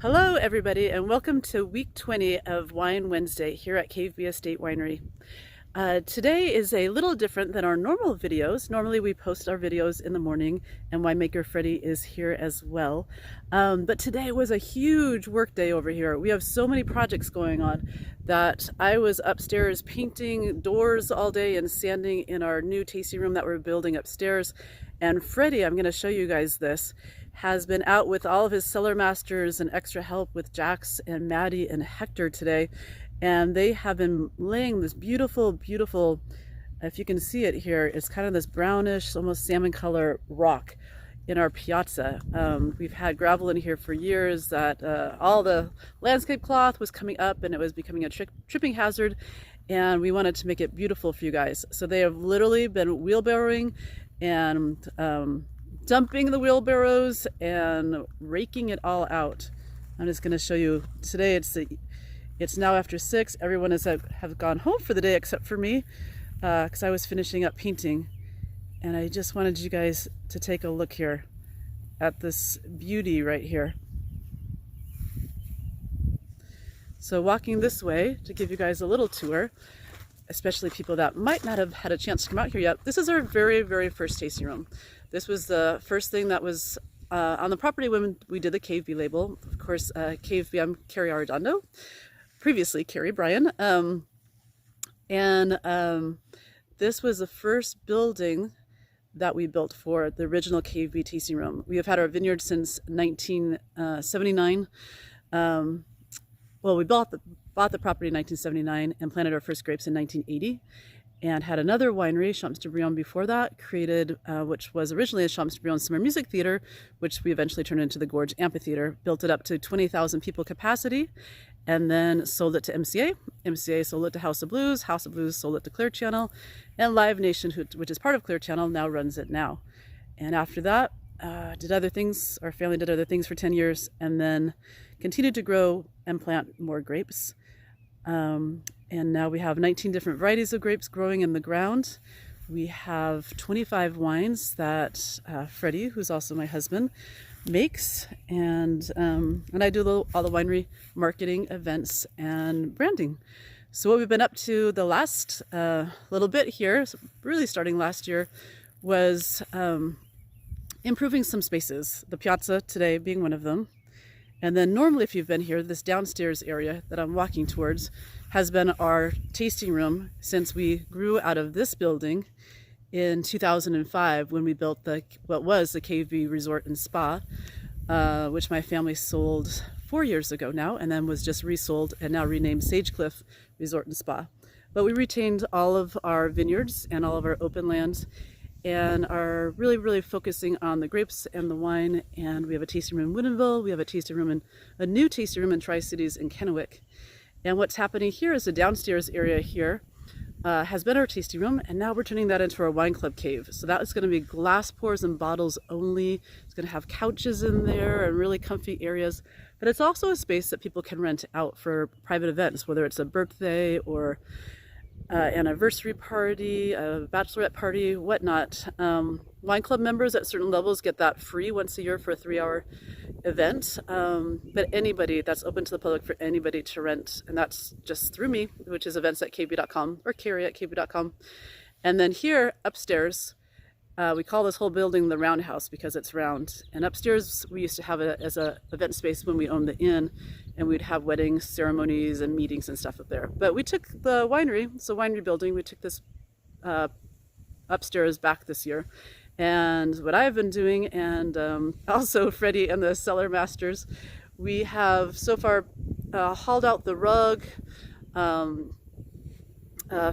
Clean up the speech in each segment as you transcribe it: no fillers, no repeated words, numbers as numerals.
Hello everybody and welcome to week 20 of Wine Wednesday here at Cave B Estate Winery. Today is a little different than our normal videos. Normally we post our videos in the morning and winemaker Freddie is here as well. But today was a huge work day over here. We have so many projects going on that I was upstairs painting doors all day and sanding in our new tasting room that we're building upstairs. And Freddie, I'm going to show you guys this, has been out with all of his cellar masters and extra help with Jax and Maddie and Hector today. And they have been laying this beautiful, if you can see it here, it's kind of this brownish, almost salmon color rock in our piazza. We've had gravel in here for years that all the landscape cloth was coming up and it was becoming a tripping hazard. And we wanted to make it beautiful for you guys. So they have literally been wheelbarrowing and dumping the wheelbarrows and raking it all out. I'm just going to show you today. It's now after 6. Everyone have gone home for the day except for me because I was finishing up painting, and I just wanted you guys to take a look here at this beauty right here. So walking this way to give you guys a little tour, especially people that might not have had a chance to come out here yet. This is our very first tasting room. This was the first thing that was on the property when we did the Cave B label. Of course, Cave B, I'm Carrie Arredondo, previously Carrie Bryan. This was the first building that we built for the original Cave B tasting room. We have had our vineyard since 1979. Well, we bought the property in 1979 and planted our first grapes in 1980. And had another winery, Champs de Brionne, before that, created, which was originally a Champs de Brionne Summer Music Theater, which we eventually turned into the Gorge Amphitheater, built it up to 20,000 people capacity, and then sold it to MCA. MCA sold it to House of Blues. House of Blues sold it to Clear Channel, and Live Nation, which is part of Clear Channel, now runs it now. And after that, did other things. Our family did other things for 10 years, and then continued to grow and plant more grapes. And now we have 19 different varieties of grapes growing in the ground. We have 25 wines that Freddie, who's also my husband, makes, and I do all the winery marketing, events, and branding. So what we've been up to the last little bit here, really starting last year, was improving some spaces. The piazza today being one of them. And then normally, if you've been here, this downstairs area that I'm walking towards has been our tasting room since we grew out of this building in 2005 when we built what was the Cave B Resort and Spa, which my family sold 4 years ago now, and then was just resold and now renamed Sage Cliff Resort and Spa. But we retained all of our vineyards and all of our open lands, and are really focusing on the grapes and the wine. And we have a tasting room in Woodinville. We have a new tasting room in Tri-Cities in Kennewick. And what's happening here is the downstairs area here has been our tasting room, and now we're turning that into our wine club cave. So that is going to be glass pours and bottles only. It's going to have couches in there and really comfy areas. But it's also a space that people can rent out for private events, whether it's a birthday or anniversary party, a bachelorette party, whatnot. Wine club members at certain levels get that free once a year for a 3-hour event. But anybody, that's open to the public for anybody to rent, and that's just through me, which is events@kb.com or Carrie at kb.com. And then here upstairs, we call this whole building the Roundhouse because it's round. And upstairs we used to have it as an event space when we owned the inn, and we'd have weddings, ceremonies, and meetings and stuff up there. But we took the winery, it's a winery building, we took this upstairs back this year. And what I've been doing, and also Freddie and the cellar masters, we have so far hauled out the rug,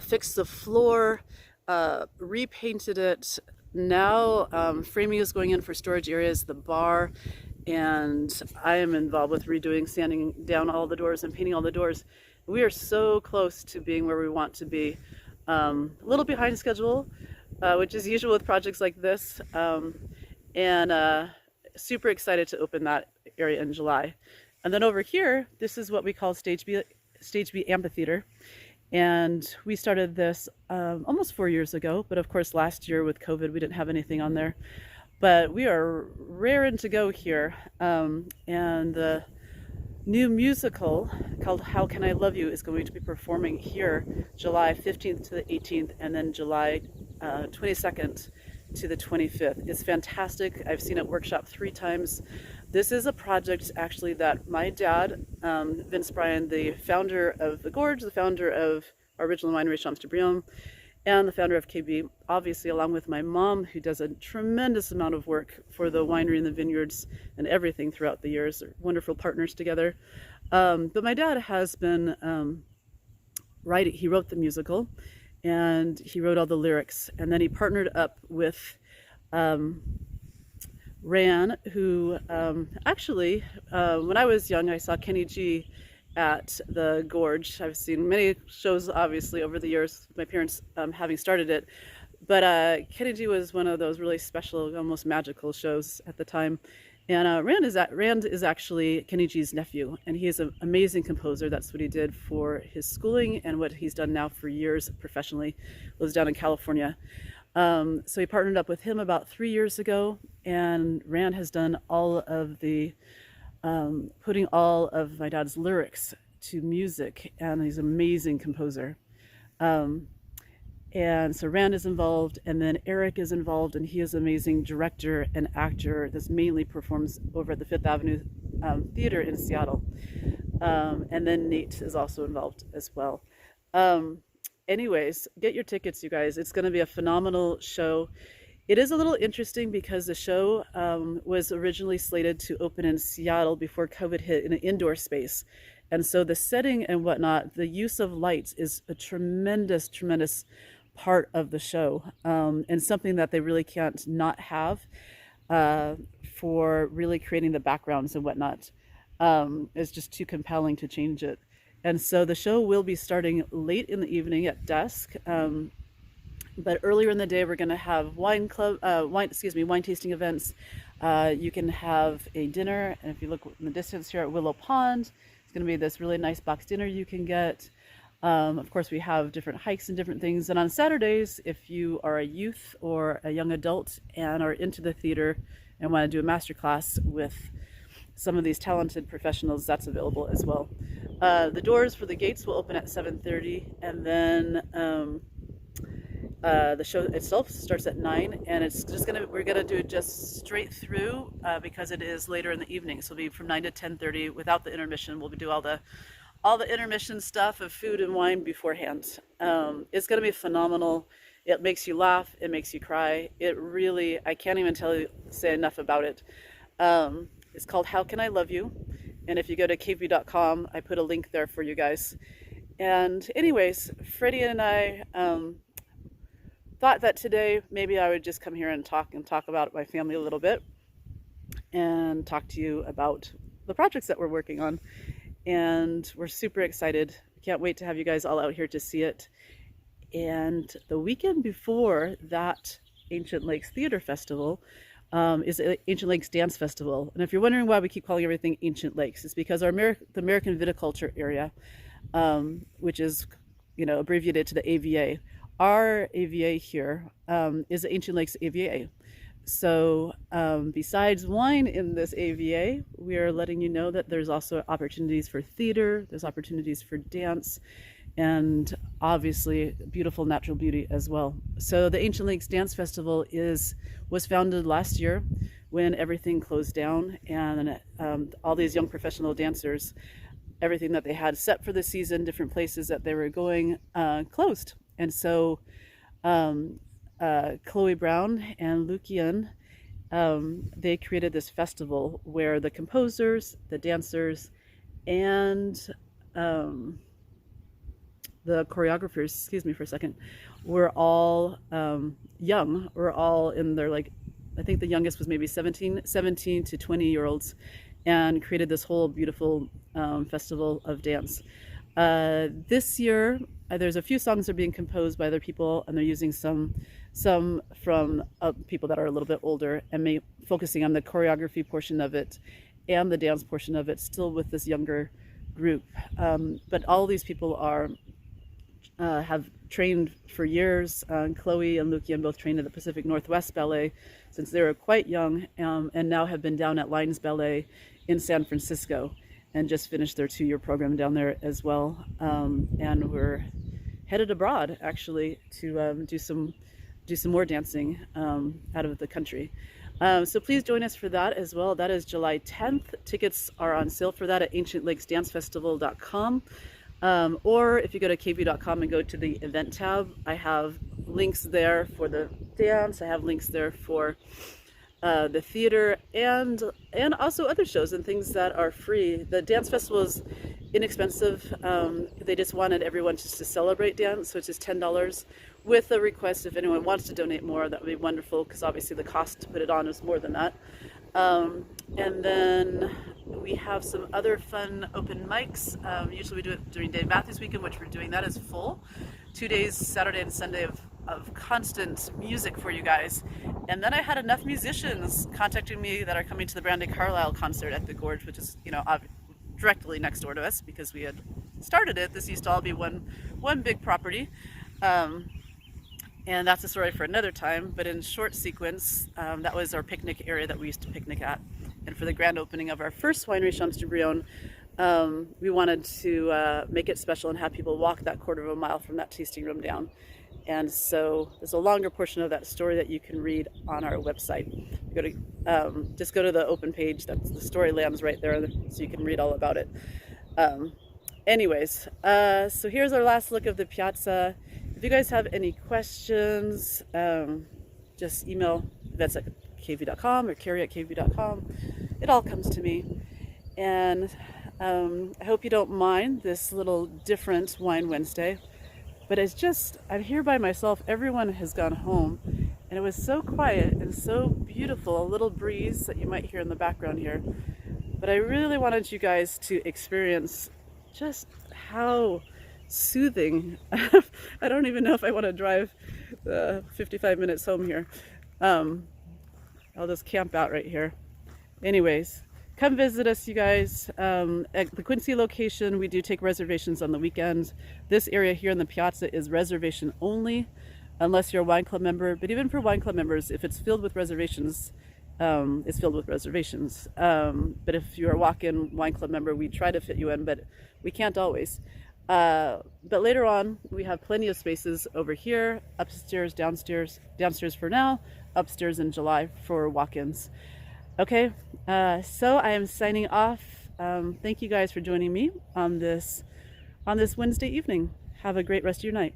fixed the floor, repainted it. Now framing is going in for storage areas, the bar, and I am involved with redoing, sanding down all the doors and painting all the doors. We are so close to being where we want to be. A little behind schedule, which is usual with projects like this, and super excited to open that area in July. And then over here, this is what we call Stage B Amphitheater. And we started this almost 4 years ago, but of course last year with COVID we didn't have anything on there. But we are raring to go here, and the new musical called How Can I Love You is going to be performing here July 15th to the 18th, and then July 22nd to the 25th. It's fantastic. I've seen it workshop 3 times. This is a project actually that my dad, Vince Bryan, the founder of The Gorge, the founder of our original winery, Champs-de-Brion, and the founder of Cave B, obviously, along with my mom, who does a tremendous amount of work for the winery and the vineyards and everything throughout the years. They're wonderful partners together. But my dad has been writing. He wrote the musical, and he wrote all the lyrics, and then he partnered up with Ran, who actually, when I was young, I saw Kenny G at the Gorge. I've seen many shows, obviously, over the years, my parents having started it. But Kenny G was one of those really special, almost magical shows at the time. And Rand is actually Kenny G's nephew, and he is an amazing composer. That's what he did for his schooling and what he's done now for years professionally. Lives down in California. So he partnered up with him about 3 years ago, and Rand has done all of the putting all of my dad's lyrics to music, and he's an amazing composer. And so Rand is involved, and then Eric is involved, and he is an amazing director and actor that mainly performs over at the Fifth Avenue Theater in Seattle. And then Nate is also involved as well. Anyways, get your tickets, you guys. It's going to be a phenomenal show. It is a little interesting because the show was originally slated to open in Seattle before COVID hit in an indoor space. And so the setting and whatnot, the use of lights is a tremendous, tremendous part of the show, and something that they really can't not have for really creating the backgrounds and whatnot. It's just too compelling to change it. And so the show will be starting late in the evening at dusk. But earlier in the day, we're going to have wine tasting events. You can have a dinner, and if you look in the distance here at Willow Pond, it's going to be this really nice box dinner you can get. Of course, we have different hikes and different things. And on Saturdays, if you are a youth or a young adult and are into the theater and want to do a master class with some of these talented professionals, that's available as well. The doors for the gates will open at 7:30, and then the show itself starts at 9, and it's just we're gonna do it just straight through because it is later in the evening. So it'll be from 9 to 10:30 without the intermission. We'll do all the intermission stuff of food and wine beforehand. It's gonna be phenomenal. It makes you laugh, it makes you cry. It really, I can't even say enough about it. It's called How Can I Love You? And if you go to caveb.com, I put a link there for you guys. And anyways, Freddie and I thought that today maybe I would just come here and talk about my family a little bit and talk to you about the projects that we're working on. And we're super excited. Can't wait to have you guys all out here to see it. And the weekend before that Ancient Lakes Theater Festival is Ancient Lakes Dance Festival. And if you're wondering why we keep calling everything Ancient Lakes, it's because the American Viticulture area, which is, abbreviated to the AVA, our AVA here is the Ancient Lakes AVA. So besides wine in this AVA, we are letting you know that there's also opportunities for theater, there's opportunities for dance, and obviously beautiful natural beauty as well. So the Ancient Lakes Dance Festival was founded last year when everything closed down, and all these young professional dancers, everything that they had set for the season, different places that they were going, closed. And so Chloe Brown and Lucian, they created this festival where the composers, the dancers, and the choreographers, excuse me for a second, were all young. We're all in their, I think the youngest was maybe 17 to 20-year-olds, and created this whole beautiful festival of dance. This year, there's a few songs that are being composed by other people, and they're using some from people that are a little bit older, and focusing on the choreography portion of it and the dance portion of it, still with this younger group. But all these people have trained for years. Chloe and Lucian both trained at the Pacific Northwest Ballet since they were quite young, and now have been down at Lions Ballet in San Francisco. and just finished their 2-year program down there as well. And we're headed abroad actually to do some more dancing out of the country. So please join us for that as well. That is July 10th. Tickets are on sale for that at ancientlakesdancefestival.com. Or if you go to kb.com and go to the event tab, I have links there for the dance. I have links there for the theater and also other shows and things that are free. The dance festival is inexpensive. They just wanted everyone just to celebrate dance, so it's just $10 with a request if anyone wants to donate more. That would be wonderful, because obviously the cost to put it on is more than that. And then we have some other fun open mics. Usually we do it during Dave Matthews Weekend, which we're doing. That is full. 2 days, Saturday and Sunday, of constant music for you guys. And then I had enough musicians contacting me that are coming to the Brandy Carlisle concert at the Gorge, which is, you know, directly next door to us because we had started it. This used to all be one big property. And that's a story for another time, but in short sequence, that was our picnic area that we used to picnic at. And for the grand opening of our first winery, Champs de Brion, we wanted to make it special and have people walk that 1/4 of a mile from that tasting room down. And so there's a longer portion of that story that you can read on our website. Just go to the open page. That's the story lands right there, so you can read all about it. Anyways, so here's our last look of the piazza. If you guys have any questions, just email vets at kv.com or Carrie at kv.com. It all comes to me. And I hope you don't mind this little different Wine Wednesday. But I'm here by myself. Everyone has gone home. And it was so quiet and so beautiful. A little breeze that you might hear in the background here. But I really wanted you guys to experience just how soothing. I don't even know if I want to drive 55 minutes home here. I'll just camp out right here. Anyways, come visit us, you guys. At the Quincy location, we do take reservations on the weekends. This area here in the piazza is reservation only, unless you're a wine club member. But even for wine club members, if it's filled with reservations, it's filled with reservations. But if you're a walk-in wine club member, we try to fit you in, but we can't always. But later on, we have plenty of spaces over here, upstairs, downstairs for now, upstairs in July for walk-ins. Okay, so I am signing off. Thank you guys for joining me on this Wednesday evening. Have a great rest of your night.